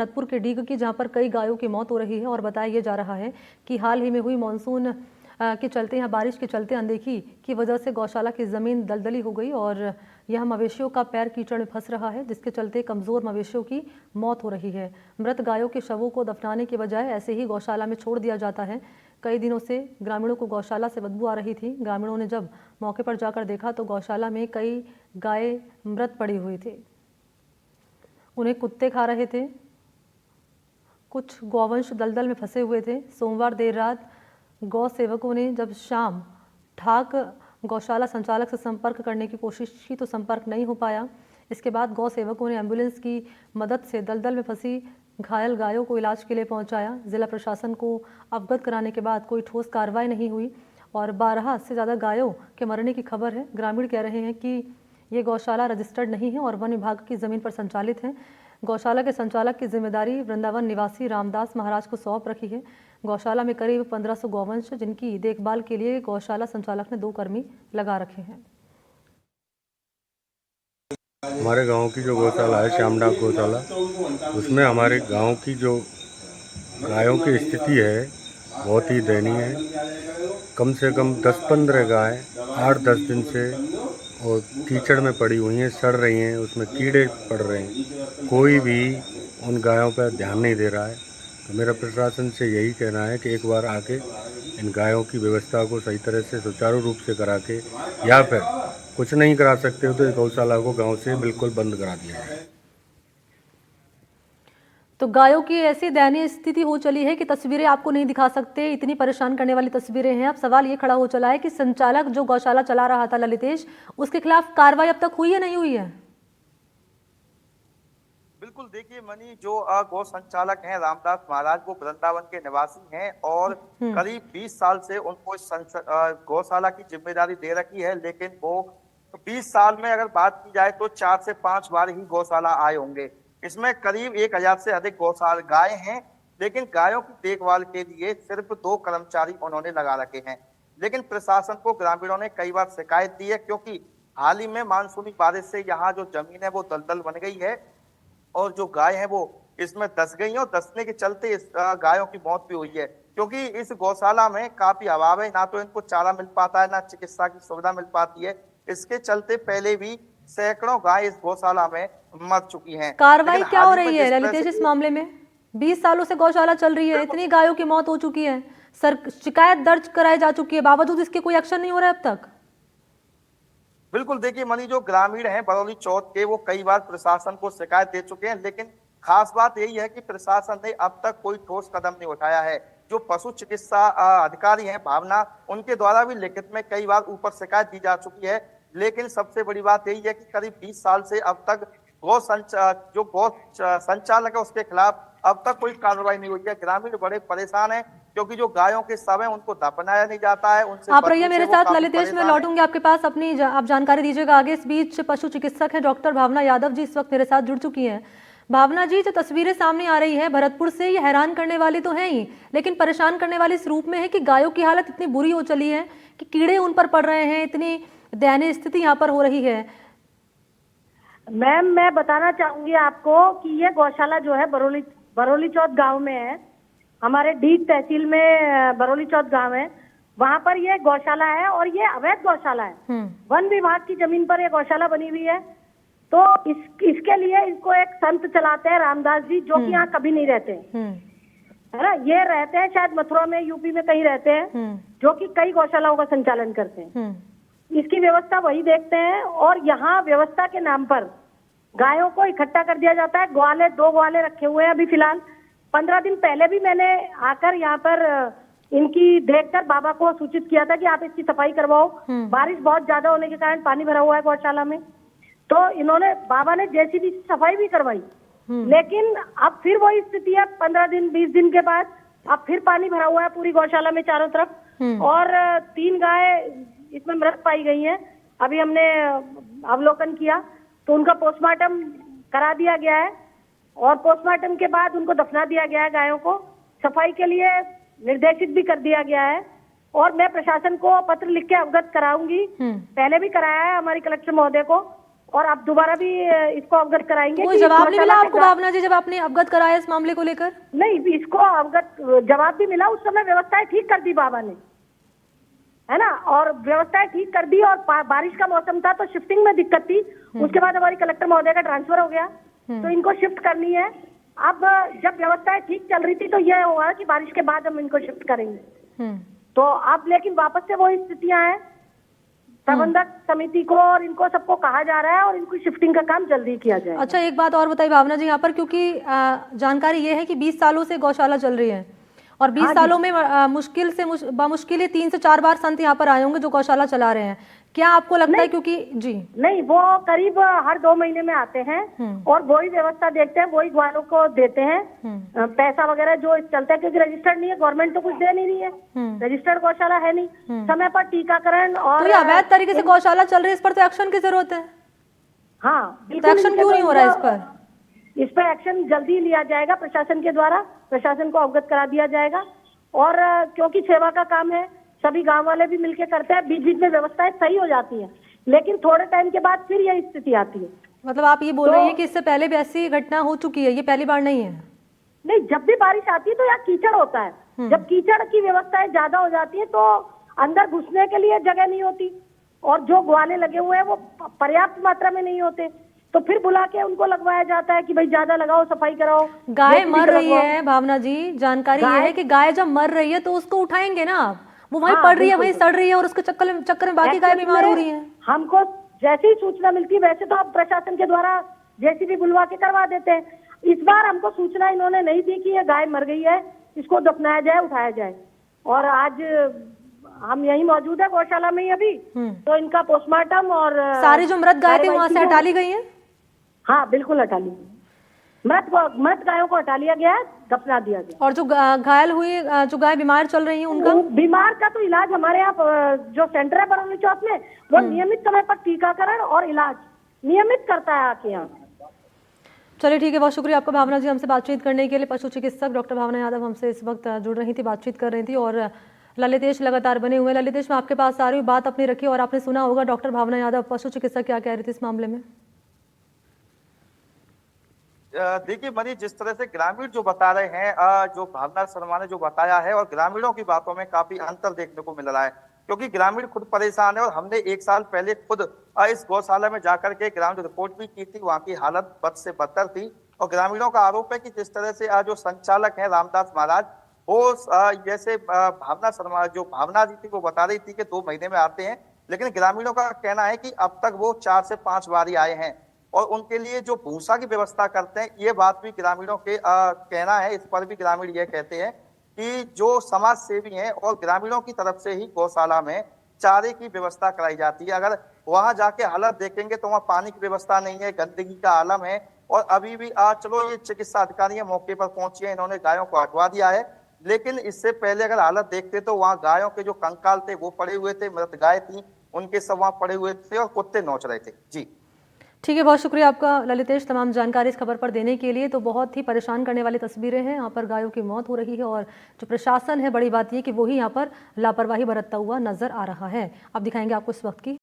भरतपुर के डीग की, जहां पर कई गायों की मौत हो रही है और बताया यह जा रहा है कि हाल ही में हुई मानसून के चलते, यहाँ बारिश के चलते अनदेखी की वजह से गौशाला की ज़मीन दलदली हो गई और यह मवेशियों का पैर कीचड़ में फंस रहा है, जिसके चलते कमज़ोर मवेशियों की मौत हो रही है। मृत गायों के शवों को दफनाने के बजाय ऐसे ही गौशाला में छोड़ दिया जाता है। कई दिनों से ग्रामीणों को गौशाला से बदबू आ रही थी। ग्रामीणों ने जब मौके पर जाकर देखा तो गौशाला में कई गाय मृत पड़ी हुई थी, उन्हें कुत्ते खा रहे थे। कुछ गौवंश दलदल में फंसे हुए थे। सोमवार देर रात गौ सेवकों ने जब शाम ठाक गौशाला संचालक से संपर्क करने की कोशिश की तो संपर्क नहीं हो पाया। इसके बाद गौ सेवकों ने एम्बुलेंस की मदद से दलदल में फंसी घायल गायों को इलाज के लिए पहुंचाया। जिला प्रशासन को अवगत कराने के बाद कोई ठोस कार्रवाई नहीं हुई और 12 से ज़्यादा गायों के मरने की खबर है। ग्रामीण कह रहे हैं कि ये गौशाला रजिस्टर्ड नहीं है और वन विभाग की ज़मीन पर संचालित है। गौशाला के संचालक की जिम्मेदारी वृंदावन निवासी रामदास महाराज को सौंप रखी है। गौशाला में करीब 1500 गौवंश, जिनकी देखभाल के लिए गौशाला संचालक ने 2 कर्मी लगा रखे हैं। हमारे गांव की जो गौशाला है श्यामडाक गौशाला, उसमें हमारे गांव की जो गायों की स्थिति है बहुत ही दयनीय है। कम से कम 10-15 गाय 8-10 दिन से और कीचड़ में पड़ी हुई हैं, सड़ रही हैं, उसमें कीड़े पड़ रहे हैं। कोई भी उन गायों पर ध्यान नहीं दे रहा है। तो मेरा प्रशासन से यही कहना है कि एक बार आके इन गायों की व्यवस्था को सही तरह से सुचारू रूप से करा के, या फिर कुछ नहीं करा सकते हो तो इस गौशाला को गांव से बिल्कुल बंद करा दिया जाए। तो गायों की ऐसी दयनीय स्थिति हो चली है कि तस्वीरें आपको नहीं दिखा सकते, इतनी परेशान करने वाली तस्वीरें हैं। अब सवाल ये खड़ा हो चला है कि संचालक जो गौशाला चला रहा था ललितेश, उसके खिलाफ कार्रवाई अब तक हुई है नहीं हुई है? बिल्कुल, देखिए मनी, जो गौ संचालक हैं रामदास महाराज, वो वृंदावन के निवासी हैं और करीब 20 साल से उनको इस गौशाला की जिम्मेदारी दे रखी है। लेकिन वो 20 साल में अगर बात की जाए तो 4 से 5 बार ही गौशाला आए होंगे। इसमें करीब 1000 से अधिक गौशाला गाय हैं, लेकिन गायों की देखभाल के लिए सिर्फ 2 कर्मचारी उन्होंने लगा रखे हैं। लेकिन प्रशासन को ग्रामीणों ने कई बार शिकायत दी है, क्योंकि हाल ही में मानसूनी बारिश से यहाँ जो जमीन है वो दलदल बन गई है और जो गाय है वो इसमें दस गई है और दसने के चलते इस गायों की मौत भी हुई है। क्योंकि इस गौशाला में काफी अभाव है, ना तो इनको चारा मिल पाता है, ना चिकित्सा की सुविधा मिल पाती है। इसके चलते पहले भी सैकड़ों गाय इस गौशाला में मर चुकी हैं। कार्रवाई क्या हो रही है ललितेश इस मामले में? 20 सालों से गौशाला चल रही है, इतनी गायों की मौत हो चुकी है, शिकायत दर्ज कराई जा चुकी है, बावजूद इसके कोई एक्शन नहीं हो रहा है अब तक। बिल्कुल, देखिए मनी, जो ग्रामीण हैं बरौली चौथ के, वो कई बार प्रशासन को शिकायत दे चुके हैं, लेकिन खास बात यही है कि प्रशासन ने अब तक कोई ठोस कदम नहीं उठाया है। जो पशु चिकित्सा अधिकारी हैं भावना, उनके द्वारा भी लिखित में कई बार ऊपर शिकायत दी जा चुकी है। लेकिन सबसे बड़ी बात यही है कि करीब 20 साल से अब तक गौ संचालक है उसके खिलाफ अब तक कोई कार्रवाई नहीं हुई है। ग्रामीण बड़े परेशान हैं, क्योंकि जो गायों के शव हैं उनको दफनाया नहीं जाता है। उनसे आप रहिए मेरे साथ ललितेश, मैं लौटूंगी आपके पास, अपनी आप जानकारी दीजिएगा आगे। इस बीच पशु चिकित्सक हैं डॉक्टर भावना यादव जी इस वक्त मेरे साथ जुड़ चुकी हैं। भावना जी, जो तस्वीरें सामने आ रही है भरतपुर से, ये हैरान करने वाली तो है ही, लेकिन परेशान करने वाली इस रूप में है कि गायों की हालत इतनी बुरी हो चली है कि कीड़े उन पर पड़ रहे हैं, इतनी दयनीय स्थिति यहाँ पर हो रही है। मैम, मैं बताना चाहूंगी आपको कि ये गौशाला जो है बरौली चौथ गांव में है। हमारे डीग तहसील में बरौली चौथ गांव है, वहां पर ये गौशाला है और ये अवैध गौशाला है। वन विभाग की जमीन पर ये गौशाला बनी हुई है। तो इसके लिए इसको एक संत चलाते हैं रामदास जी, जो कि यहाँ कभी नहीं रहते, है ना। ये रहते हैं शायद मथुरा में, यूपी में कहीं रहते हैं, जो कि कई गौशालाओं का संचालन करते हैं। इसकी व्यवस्था वही देखते हैं और यहाँ व्यवस्था के नाम पर गायों को इकट्ठा कर दिया जाता है। ग्वाले 2 ग्वाले रखे हुए हैं अभी फिलहाल। 15 दिन पहले भी मैंने आकर यहाँ पर इनकी देखकर बाबा को सूचित किया था कि आप इसकी सफाई करवाओ। बारिश बहुत ज्यादा होने के कारण पानी भरा हुआ है गौशाला में, तो बाबा ने जेसीबी से सफाई भी करवाई। लेकिन अब फिर वही स्थिति है, 15 दिन 20 दिन के बाद अब फिर पानी भरा हुआ है पूरी गौशाला में चारों तरफ और 3 गाय इसमें मृत पाई गई हैं। अभी हमने अवलोकन किया तो उनका पोस्टमार्टम करा दिया गया है और पोस्टमार्टम के बाद उनको दफना दिया गया है। गायों को सफाई के लिए निर्देशित भी कर दिया गया है और मैं प्रशासन को पत्र लिख के अवगत कराऊंगी। पहले भी कराया है हमारी कलेक्टर महोदय को और आप दोबारा भी इसको अवगत कराएंगे कोई कि जवाब नहीं मिला गौशाला आपको के भावना जी, जब आपने अवगत कराया इस मामले को लेकर? नहीं, इसको अवगत जवाब भी मिला, उस समय व्यवस्थाएं ठीक कर दी बाबा ने, है ना, और व्यवस्थाएं ठीक कर दी। और बारिश का मौसम था तो शिफ्टिंग में दिक्कत थी। उसके बाद हमारी कलेक्टर महोदय का ट्रांसफर हो गया, तो इनको शिफ्ट करनी है। अब जब व्यवस्थाएं ठीक चल रही थी तो यह हुआ कि बारिश के बाद हम इनको शिफ्ट करेंगे। तो अब लेकिन वापस से वही स्थितियां हैं। प्रबंधक समिति को और इनको सबको कहा जा रहा है और इनको शिफ्टिंग का काम जल्दी किया जाए। अच्छा, एक बात और बताइए भावना जी यहाँ पर, क्योंकि जानकारी ये है कि 20 सालों से गौशाला चल रही है और 20 सालों में मुश्किल से मुश्किल 3 से 4 बार संत यहाँ पर आए होंगे जो गौशाला चला रहे हैं। क्या आपको लगता है, क्योंकि जी नहीं, वो करीब हर 2 महीने में आते हैं और वही व्यवस्था देखते हैं, वही ग्वालों को देते हैं पैसा वगैरह जो चलता है, क्योंकि रजिस्टर्ड नहीं है, गवर्नमेंट तो कुछ दे नहीं रही है, रजिस्टर्ड गौशाला है नहीं, समय पर टीकाकरण और तो ये अवैध तरीके से गौशाला चल रही है, इस पर तो एक्शन की जरूरत है। हाँ तो एक्शन क्यों नहीं हो रहा है इस पर? इस पर एक्शन जल्दी लिया जाएगा प्रशासन के द्वारा, प्रशासन को अवगत करा दिया जाएगा। और क्योंकि सेवा का काम है, सभी गांव वाले भी मिलके करते हैं, बीच बीच में व्यवस्थाएं सही हो जाती हैं, लेकिन थोड़े टाइम के बाद फिर यही स्थिति आती है। मतलब आप ये बोल रही हैं कि इससे पहले भी ऐसी घटना हो चुकी है, ये पहली बार नहीं है? नहीं, जब भी बारिश आती है तो यहाँ कीचड़ होता है। जब कीचड़ की व्यवस्थाएं ज्यादा हो जाती है तो अंदर घुसने के लिए जगह नहीं होती और जो ग्वाले लगे हुए हैं वो पर्याप्त मात्रा में नहीं होते, तो फिर बुला के उनको लगवाया जाता है कि भाई ज्यादा लगाओ, सफाई कराओ। गाय मर रही है भावना जी, जानकारी ये है कि गाय जब मर रही है तो उसको उठाएंगे ना, वो वहीं पड़ रही है, वहीं सड़ रही है और उसके चक्कर में बाकी गाय बीमार हो रही है। हमको जैसे ही सूचना मिलती है, वैसे तो आप प्रशासन के द्वारा जेसीबी बुलवा के करवा देते हैं। इस बार हमको सूचना इन्होंने नहीं दी कि ये गाय मर गई है, इसको दफनाया जाए, उठाया जाए। और आज हम यही मौजूद है गौशाला में ही अभी, तो इनका पोस्टमार्टम और सारी जो मृत गाय थी वहां से हटा ली गई है? हाँ बिल्कुल हटा ली, मृत गायों को हटा लिया गया है, दफना दिया गया। और जो घायल हुई, जो गाय बीमार चल रही है उनका? बीमार का तो इलाज हमारे यहाँ जो सेंटर है बरौनी चौक में, वो नियमित समय पर टीकाकरण और इलाज नियमित करता है आके यहाँ। चलिए ठीक है, बहुत शुक्रिया आपका भावना जी हमसे बातचीत करने के लिए। पशु चिकित्सक डॉक्टर भावना यादव हमसे इस वक्त जुड़ रही थी, बातचीत कर रही थी। और ललितेश लगातार बने हुए। ललितेश, मैं आपके पास आ रही हूँ, बात अपनी रखी और आपने सुना होगा डॉक्टर भावना यादव पशु चिकित्सक क्या कह रही थी इस मामले में। देखिए मनी, जिस तरह से ग्रामीण जो बता रहे हैं, जो भावना शर्मा ने जो बताया है और ग्रामीणों की बातों में काफी अंतर देखने को मिल रहा है, क्योंकि ग्रामीण खुद परेशान है। और हमने 1 साल पहले खुद इस गौशाला में जाकर के ग्राउंड रिपोर्ट भी की थी, वहाँ की हालत बद से बदतर थी। और ग्रामीणों का आरोप है कि जिस तरह से जो संचालक है रामदास महाराज, वो जैसे भावना शर्मा जो भावना जी थी वो बता रही थी कि 2 महीने में आते हैं, लेकिन ग्रामीणों का कहना है कि अब तक वो 4 से 5 बार ही आए हैं। और उनके लिए जो भूसा की व्यवस्था करते हैं, ये बात भी ग्रामीणों के कहना है। इस पर भी ग्रामीण ये कहते हैं कि जो समाज सेवी हैं और ग्रामीणों की तरफ से ही गौशाला में चारे की व्यवस्था कराई जाती है। अगर वहां जाके हालत देखेंगे तो वहां पानी की व्यवस्था नहीं है, गंदगी का आलम है। और अभी भी चलो ये चिकित्सा अधिकारी मौके पर पहुंचे हैं, इन्होंने गायों को हटवा दिया है, लेकिन इससे पहले अगर हालत देखते तो वहां गायों के जो कंकाल थे वो पड़े हुए थे, मृत गाय थी उनके सब वहां पड़े हुए थे और कुत्ते नोच रहे थे। जी ठीक है, बहुत शुक्रिया आपका ललितेश तमाम जानकारी इस खबर पर देने के लिए। तो बहुत ही परेशान करने वाली तस्वीरें हैं, यहाँ पर गायों की मौत हो रही है और जो प्रशासन है, बड़ी बात यह कि वही यहाँ पर लापरवाही बरतता हुआ नजर आ रहा है। अब दिखाएंगे आपको इस वक्त की